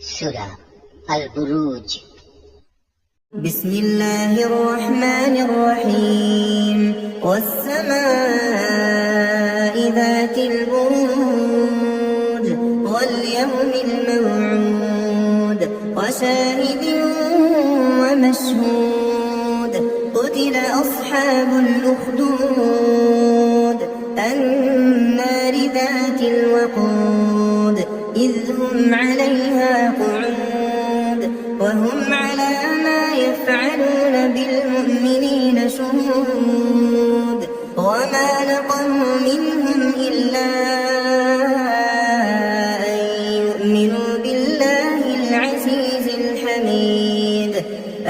سورة البروج. بسم الله الرحمن الرحيم. والسماء ذات البروج واليوم الموعود وشاهد ومشهود. قتل أصحاب الأخدود النار ذات الوقود إذ هم عليها قعود وهم على ما يفعلون بالمؤمنين شهود. وما نقموا منهم إلا أن يؤمنوا بالله العزيز الحميد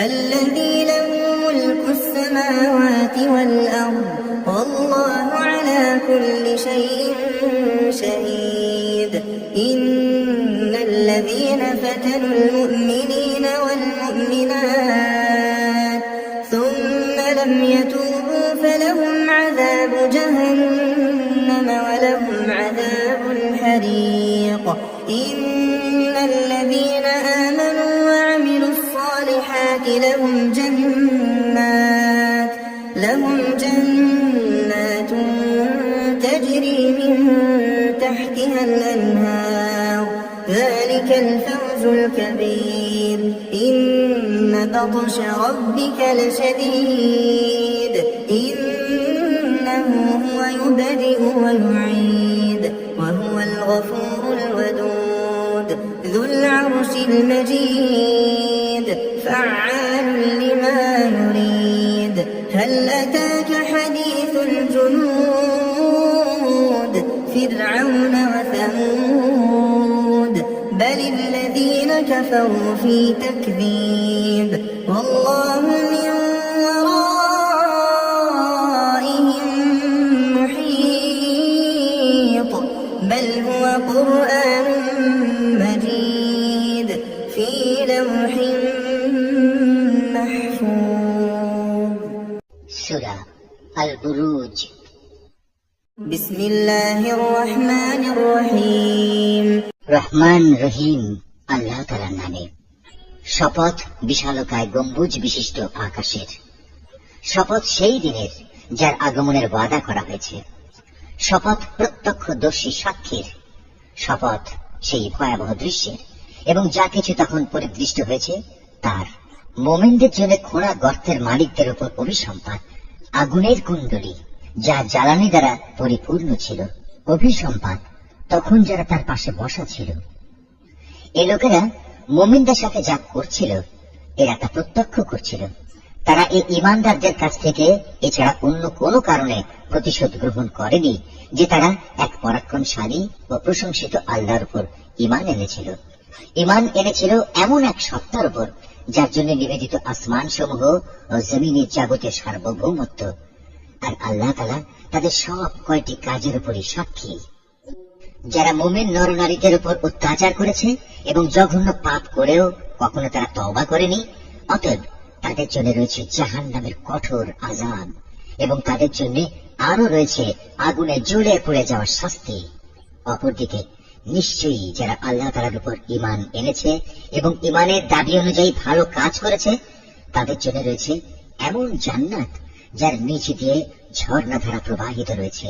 الذي له ملك السماوات والأرض والله على كل شيء شهيد. إن الذين فتنوا المؤمنين والمؤمنات ثم لم يتوبوا فلهم عذاب جهنم ولهم عذاب الحريق. إن الذين آمنوا وعملوا الصالحات لهم جنات تجري من تحتها الأنهار ذلك الفوز الكبير. إن بطش ربك لشديد إنه هو يبدئ ويعيد وهو الغفور الودود ذو العرش المجيد فعال لما يريد. هل أتاك حديث الجنود فرعون وثمود بل الذين كفروا في تكذيب والله من ورائهم محيط. بل هو قرآن مجيد في لوح محفوظ. سورة البروج. بسم الله الرحمن الرحيم. রহমান রহিম আল্লাহ তাআলার নামে। শপথ বিশালকায় গম্বুজ বিশিষ্ট আকাশের। শপথ সেই দিনের যার আগমনের ওয়াদা করা হয়েছে। শপথ প্রত্যক্ষদর্শী সাক্ষীর। শপথ সেই ভয়াবহ দৃশ্যের এবং যা কিছু তখন পরিদৃষ্ট হয়েছে তার। মোমেনদের জন্য খোঁড়া গর্তের মালিকদের উপর অভিসম্পাত। আগুনের কুণ্ডলী যা জ্বালানি দ্বারা পরিপূর্ণ ছিল। অভিসম্পাত তখন যারা তার পাশে বসা ছিল। এ লোকেরা মোমিনদের সাথে যা করছিল এরা তা প্রত্যক্ষ করছিল। তারা এই ঈমানদারদের কাছ থেকে এছাড়া অন্য কোনো কারণে প্রতিশোধ গ্রহণ করেনি যে তারা এক পরাক্রমশালী ও প্রশংসিত আল্লাহর উপর ঈমান এনেছিল। ঈমান এনেছিল এমন এক সত্তার উপর যার জন্য নিবেদিত আসমান সমূহ ও জমিনের যাবতীয় সার্বভৌমত্ব। আর আল্লাহ তাআলা তাদের সব কয়টি কাজের উপরই সাক্ষী। যারা মুমিন নরনারীদের উপর অত্যাচার করেছে এবং জঘন্য পাপ করেও কখনো তারা তওবা করেনি, অতএব তাদের জন্য রয়েছে জাহান্নামের কঠোর আযাব এবং তাদের জন্য আরো রয়েছে আগুনে জ্বলে পুড়ে যাওয়ার শাস্তি। অপরদিকে নিশ্চয়ই যারা আল্লাহ তাআলার উপর ঈমান এনেছে এবং ঈমানের দাবি অনুযায়ী ভালো কাজ করেছে তাদের জন্য রয়েছে এমন জান্নাত যার নিচ দিয়ে ঝর্ণাধারা প্রবাহিত রয়েছে।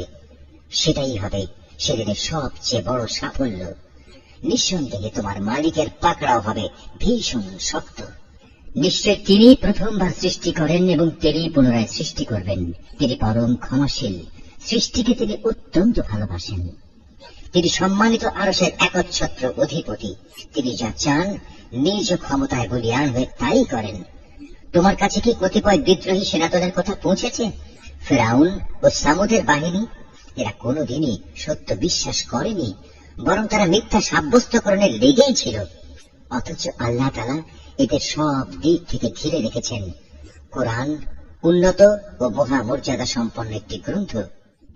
সেটাই হবে সেদিনের সবচেয়ে বড় সাফল্য। নিঃসন্দেহে তোমার মালিকের পাকড়াও হবে ভীষণ শক্ত। নিশ্চয় তিনি প্রথমবার সৃষ্টি করেন এবং তিনি পুনরায় সৃষ্টি করবেন। তিনি পরম ক্ষমাশীল, সৃষ্টিকে তিনি অত্যন্ত ভালোবাসেন। তিনি সম্মানিত আরশের একচ্ছত্র অধিপতি। তিনি যা চান নিজ ক্ষমতায় বলীয়ান হয়ে তাই করেন। তোমার কাছে কি কতিপয় বিদ্রোহী সেনাদলের কথা পৌঁছেছে? ফিরআউন ও সামুদের বাহিনী এরা কোনদিনই সত্য বিশ্বাস করেনি, বরং তারা মিথ্যা সাব্যস্তকরণে লেগেই ছিল। অথচ আল্লাহ তাআলা এদের সব দিক থেকে ঘিরে রেখেছেন। কোরআন উন্নত ও মহামর্যাদা সম্পন্ন একটি গ্রন্থ।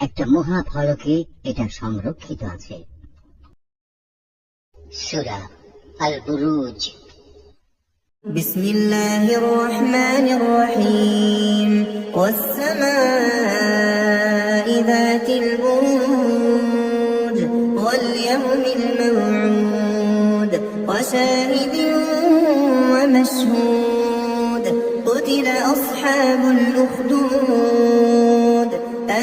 একটা মহা ফলকে এটা সংরক্ষিত আছে। সূরা আল বুরুজ। بسم الله الرحمن الرحيم. والسماء ذات البروج واليوم الموعود وشاهد ومشهود قتل أصحاب الأخدود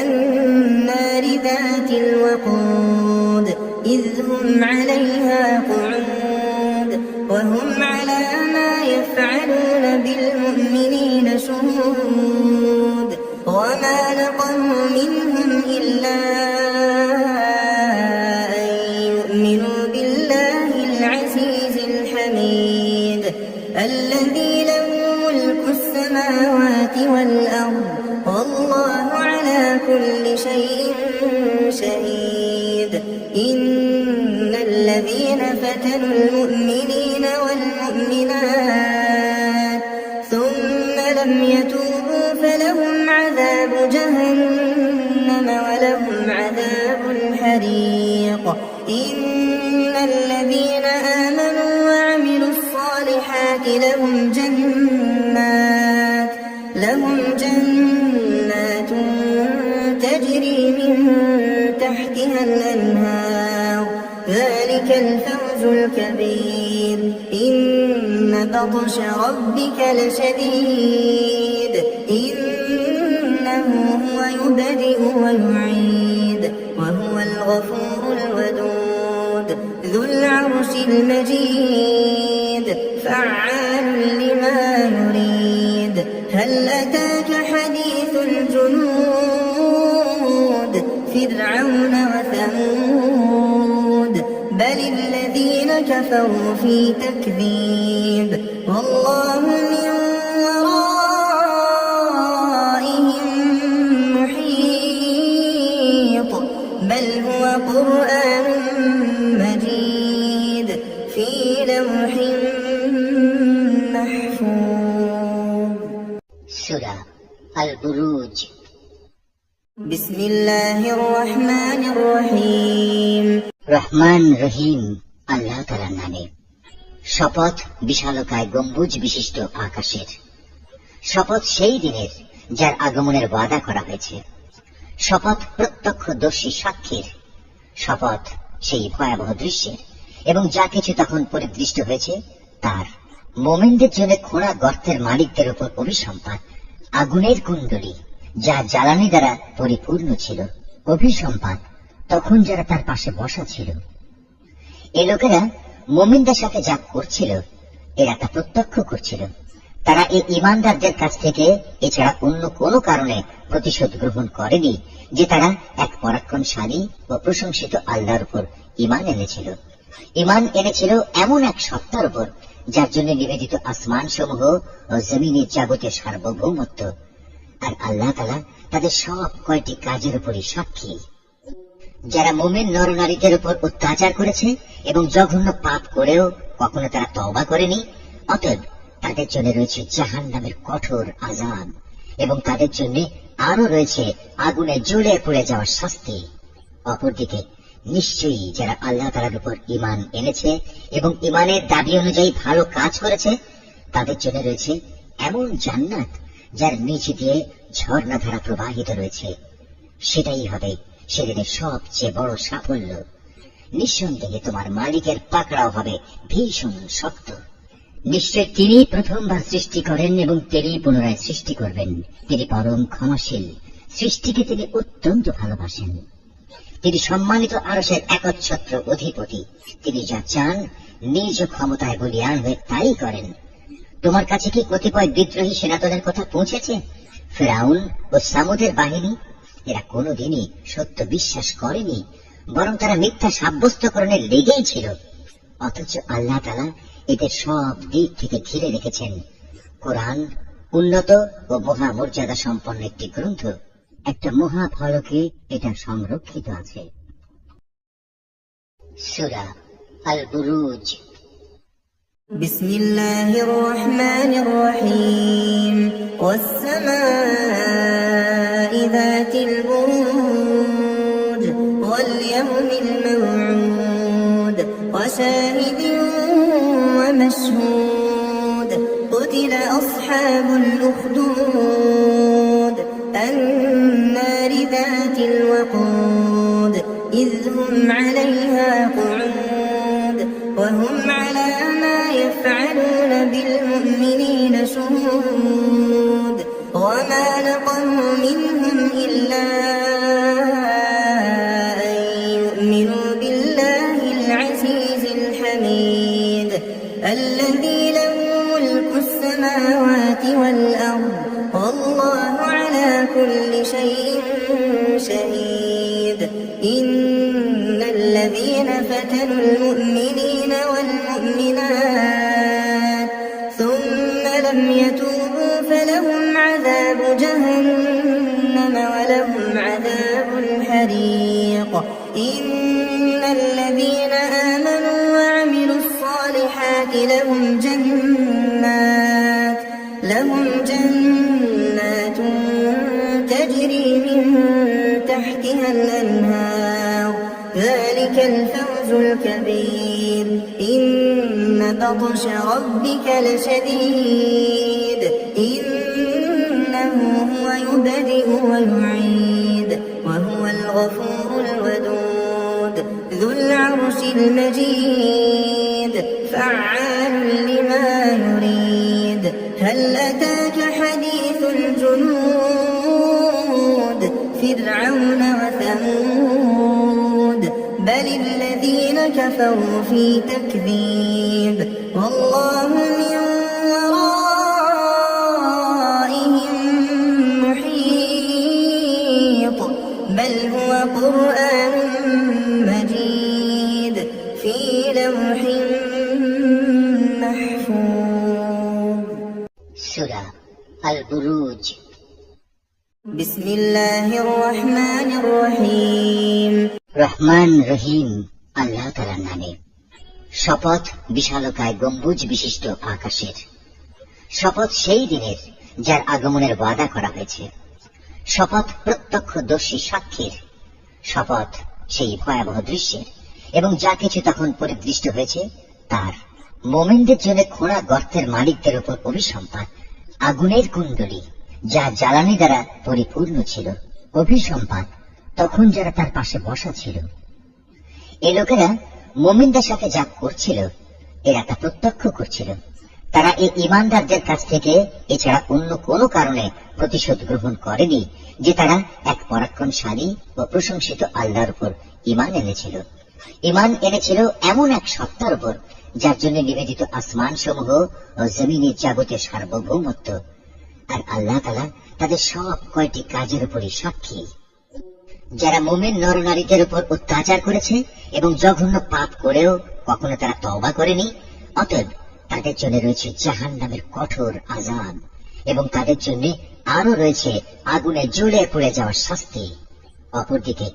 النار ذات الوقود إذ هم عليها قعود وهم على ما يفعلون بالمؤمنين شهود وما نقموا منهم إلا أن يؤمنوا بالله العزيز الحميد الذي له ملك السماوات والأرض والله على كل شيء شهيد إن الذين فتنوا المؤمنين والمؤمنات ثم لم يتوبوا فلهم عذاب جهنم ولهم عذاب الحريق إن الذين آمنوا وعملوا الصالحات لهم جنات تجري من تحتها الأنهار ذلك الفوز الكبير إن بطش ربك لشديد إنه هو يبدئ ويعيد وهو الغفور الودود ذو العرش المجيد فعال لما يريد هل أتاك حديث الجنود فرعون وثمود بل الذين كفروا في تكذيب والله من ورائهم محيط بل هو قرآن مجيد في لوح محفوظ সূরা আল বুরুজ। بسم الله الرحمن الرحيم রহমান রহিম আল্লাহ তাআলার নামে। শপথ বিশালকায় গম্বুজ বিশিষ্ট আকাশের। শপথ সেই দিনের যার আগমনের ওয়াদা করা হয়েছে। শপথ প্রত্যক্ষদর্শী সাক্ষীর। শপথ সেই ভয়াবহ দৃশ্যের এবং যা কিছু তখন পরিদৃষ্ট হয়েছে তার। মোমেনদের জন্য খোঁড়া গর্তের মালিকদের উপর অভিসম্পাত। আগুনের কুণ্ডলী যা জ্বালানি দ্বারা পরিপূর্ণ ছিল। অভিসম্পাত তখন যারা তার পাশে বসা ছিল। এ লোকেরা মোমিনদের সাথে যা করছিল এরা তা প্রত্যক্ষ করছিল। তারা এই ঈমানদারদের কাছ থেকে এছাড়া অন্য কোনো কারণে প্রতিশোধ গ্রহণ করেনি যে তারা এক পরাক্রমশালী ও প্রশংসিত আল্লাহর উপর ঈমান এনেছিল। ঈমান এনেছিল এমন এক সত্তার উপর যার জন্য নিবেদিত আসমান সমূহ ও জমিনের যাবতীয় সার্বভৌমত্ব। আর আল্লাহ তাআলা তাদের সব কয়টি কাজের উপরই সাক্ষী। যারা মুমিন নরনারীদের উপর অত্যাচার করেছে এবং জঘন্য পাপ করেও কখনো তারা তওবা করেনি, অতএব তাদের জন্য রয়েছে জাহান্নামের কঠোর আযাব এবং তাদের জন্য আরো রয়েছে আগুনে জ্বলে পুড়ে যাওয়ার শাস্তি। অপরদিকে নিশ্চয়ই যারা আল্লাহ তাআলার উপর ঈমান এনেছে এবং ঈমানের দাবি অনুযায়ী ভালো কাজ করেছে তাদের জন্য রয়েছে এমন জান্নাত যার নিচ দিয়ে ঝর্ণাধারা প্রবাহিত রয়েছে। সেটাই হবে সেদিনের সবচেয়ে বড় সাফল্য। নিঃসন্দেহে তোমার মালিকের পাকড়াও হবে ভীষণ শক্ত। নিশ্চয় তিনি প্রথমবার সৃষ্টি করেন এবং তিনি পুনরায় সৃষ্টি করবেন। তিনি পরম ক্ষমাশীল, সৃষ্টিকে তিনি অত্যন্ত ভালোবাসেন। তিনি সম্মানিত আরশের একচ্ছত্র অধিপতি। তিনি যা চান নিজ ক্ষমতায় বলীয়ান হয়ে তাই করেন। তোমার কাছে কি কতিপয় বিদ্রোহী সেনাদলের কথা পৌঁছেছে? ফিরআউন ও সামুদের বাহিনী, এরা কোনোদিনই সত্য বিশ্বাস করেনি, বরং তারা মিথ্যা সাব্যস্তকরণে লেগেই ছিল। অথচ আল্লাহ তাআলা এদের সব দিক থেকে ঘিরে রেখেছেন। কোরআন উন্নত ও মহামর্যাদা সম্পন্ন একটি গ্রন্থ। একটা মহা ফলকে এটা সংরক্ষিত আছে। সূরা আল বুরুজ। بسم الله الرحمن الرحيم والسماء ذات البروج واليوم الموعود وشاهد ومشهود قتل أصحاب الأخدود النار ذات الوقود إذ هم عليها قعود وهم على ما بالمؤمنين شهود وما نقموا منهم إلا أن يؤمنوا بالله العزيز الحميد الذي له ملك السماوات والأرض والله على كل شيء شهيد إن الذين فتنوا المؤمنين والمؤمنات ثم لم يتوبوا فلهم عذاب جهنم ولهم عذاب الحريق إن الذين آمنوا وعملوا الصالحات لهم جنات تجري من تحتها الأنهار ذلك الفوز الكبير إن بطش ربك لشديد إنه هو يبدئ ويعيد وهو الغفور الودود ذو العرش المجيد فعال لما يريد هل أتاك حديث الجنود فرعون وثمود بل الذين كفروا في تكذيب والله من ورائهم محيط بل هو قرآن مجيد في لوح محفوظ সূরা আল বুরুজ। بسم الله الرحمن الرحيم রহমান রহিম আল্লাহ তাআলার নামে। শপথ বিশালকায় গম্বুজ বিশিষ্ট আকাশের। শপথ সেই দিনের যার আগমনের ওয়াদা করা হয়েছে। শপথ প্রত্যক্ষদর্শী সাক্ষীর। শপথ সেই ভয়াবহ দৃশ্যের এবং যা কিছু তখন পরিদৃষ্ট হয়েছে তার। মোমেনদের জন্য খোঁড়া গর্তের মালিকদের উপর অভিসম্পাত। আগুনের কুণ্ডলী যা জ্বালানি দ্বারা পরিপূর্ণ ছিল। অভিসম্পাত তখন যারা তার পাশে বসা ছিল। এ লোকেরা মোমিনদের সাথে যা করছিল এরা তা প্রত্যক্ষ করছিল। তারা এই ঈমানদারদের কাছ থেকে এছাড়া অন্য কোনো কারণে প্রতিশোধ গ্রহণ করেনি যে তারা এক পরাক্রমশালী ও প্রশংসিত আল্লাহর উপর ঈমান এনেছিল। ঈমান এনেছিল এমন এক সত্তার উপর যার জন্য নিবেদিত আসমান সমূহ ও জমিনের যাবতীয় সার্বভৌমত্ব। আর আল্লাহ তাআলা তাদের সব কয়টি কাজের উপরই সাক্ষী। যারা মুমিন নরনারীদের উপর অত্যাচার করেছে এবং জঘন্য পাপ করেও কখনো তারা তওবা করেনি, অতএব তাদের জন্য রয়েছে জাহান্নামের কঠোর আযাব এবং তাদের জন্য আরো রয়েছে আগুনে জ্বলে পুড়ে যাওয়ার শাস্তি। অপরদিকে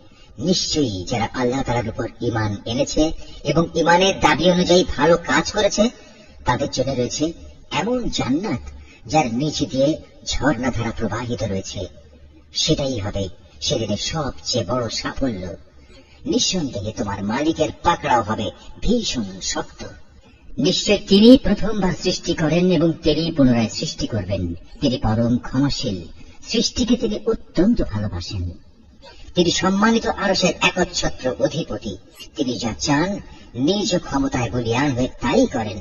নিশ্চয়ই যারা আল্লাহ তাআলার উপর ঈমান এনেছে এবং ঈমানের দাবি অনুযায়ী ভালো কাজ করেছে তাদের জন্য রয়েছে এমন জান্নাত যার নিচ দিয়ে ঝর্ণাধারা প্রবাহিত রয়েছে। সেটাই হবে সেদিনের সবচেয়ে বড় সাফল্য। নিঃসন্দেহে তোমার মালিকের পাকড়াও হবে ভীষণ শক্ত। নিশ্চয় তিনি প্রথমবার সৃষ্টি করেন এবং তিনি পুনরায় সৃষ্টি করবেন। তিনি পরম ক্ষমাশীল, সৃষ্টিকে তিনি অত্যন্ত ভালোবাসেন। তিনি সম্মানিত আরশের একচ্ছত্র অধিপতি। তিনি যা চান নিজ ক্ষমতায় বলীয়ান হয়ে তাই করেন।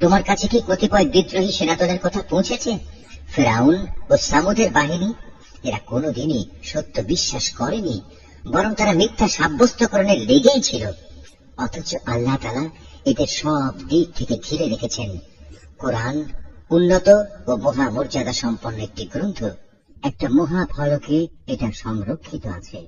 তোমার কাছে কি কতিপয় বিদ্রোহী সেনাদলের কথা পৌঁছেছে? ফিরআউন ও সামুদের বাহিনী, এরা কোনোদিনই সত্য বিশ্বাস করেনি, বরং তারা মিথ্যা সাব্যস্তকরণে লেগেই ছিল। অথচ আল্লাহ তাআলা এদের সব দিক থেকে ঘিরে রেখেছেন। কোরআন উন্নত ও মহামর্যাদা সম্পন্ন একটি গ্রন্থ। একটা মহাফলকে এটা সংরক্ষিত আছে।